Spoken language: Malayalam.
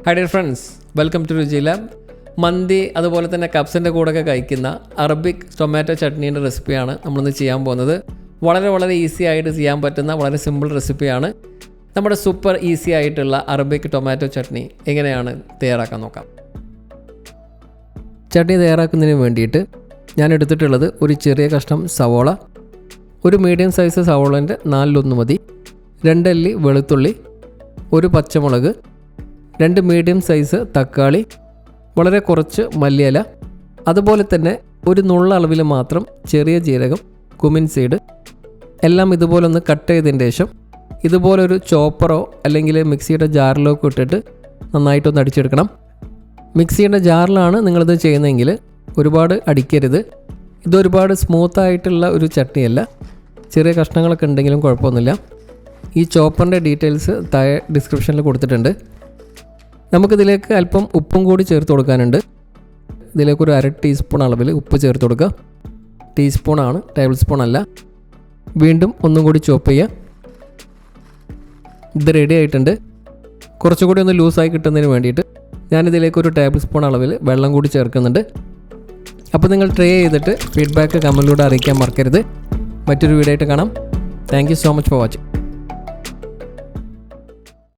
Hi dear friends, welcome to Ruchi lab. Mandi അതുപോലെ തന്നെ കപ്സിൻ്റെ കൂടെയൊക്കെ കഴിക്കുന്ന അറബിക് ടൊമാറ്റോ ചട്നീൻ്റെ റെസിപ്പിയാണ് നമ്മളിന്ന് ചെയ്യാൻ പോകുന്നത്. വളരെ ഈസി ആയിട്ട് ചെയ്യാൻ പറ്റുന്ന വളരെ സിമ്പിൾ റെസിപ്പിയാണ്. നമ്മുടെ സൂപ്പർ ഈസി ആയിട്ടുള്ള അറബിക് ടൊമാറ്റോ ചട്നി എങ്ങനെയാണ് തയ്യാറാക്കാൻ നോക്കാം. ചട്നി തയ്യാറാക്കുന്നതിന് വേണ്ടിയിട്ട് ഞാൻ എടുത്തിട്ടുള്ളത് ഒരു ചെറിയ കഷ്ണം സവോള, ഒരു മീഡിയം സൈസ് സവോളൻ്റെ 4 മതി, 2 അല്ലി വെളുത്തുള്ളി, ഒരു പച്ചമുളക്, 2 മീഡിയം സൈസ് തക്കാളി, വളരെ കുറച്ച് മല്ലിയില, അതുപോലെ തന്നെ ഒരു നുള്ള അളവിൽ മാത്രം ചെറിയ ജീരകം, കുമിൻ സീഡ്, എല്ലാം ഇതുപോലെ ഒന്ന് കട്ട് ചെയ്തതിന് ശേഷം ഇതുപോലൊരു ചോപ്പറോ അല്ലെങ്കിൽ മിക്സിയുടെ ജാറിലോ ഒക്കെ ഇട്ടിട്ട് നന്നായിട്ടൊന്ന് അടിച്ചെടുക്കണം. മിക്സിയുടെ ജാറിലാണ് നിങ്ങളിത് ചെയ്യുന്നതെങ്കിൽ ഒരുപാട് അടിക്കരുത്. ഇതൊരുപാട് സ്മൂത്തായിട്ടുള്ള ഒരു ചട്നിയല്ല, ചെറിയ കഷ്ണങ്ങളൊക്കെ ഉണ്ടെങ്കിലും കുഴപ്പമൊന്നുമില്ല. ഈ ചോപ്പറിൻ്റെ ഡീറ്റെയിൽസ് താഴെ ഡിസ്ക്രിപ്ഷനിൽ കൊടുത്തിട്ടുണ്ട്. നമുക്കിതിലേക്ക് അല്പം ഉപ്പും കൂടി ചേർത്ത് കൊടുക്കാനുണ്ട്. ഇതിലേക്കൊരു 1/2 ടീസ്പൂൺ അളവിൽ ഉപ്പ് ചേർത്ത് കൊടുക്കുക. ടീസ്പൂണാണ്, ടേബിൾ സ്പൂൺ അല്ല. വീണ്ടും ഒന്നും കൂടി ചോപ്പ് ചെയ്യുക. ഇത് റെഡി ആയിട്ടുണ്ട്. കുറച്ചുകൂടി ഒന്ന് ലൂസായി കിട്ടുന്നതിന് വേണ്ടിയിട്ട് ഞാനിതിലേക്കൊരു ടേബിൾ സ്പൂൺ അളവിൽ വെള്ളം കൂടി ചേർക്കുന്നുണ്ട്. അപ്പോൾ നിങ്ങൾ ട്രൈ ചെയ്തിട്ട് ഫീഡ്ബാക്ക് കമൻറ്റിലൂടെ അറിയിക്കാൻ മറക്കരുത്. മറ്റൊരു വീഡിയോ ആയിട്ട് കാണാം. Thank you so much for watching.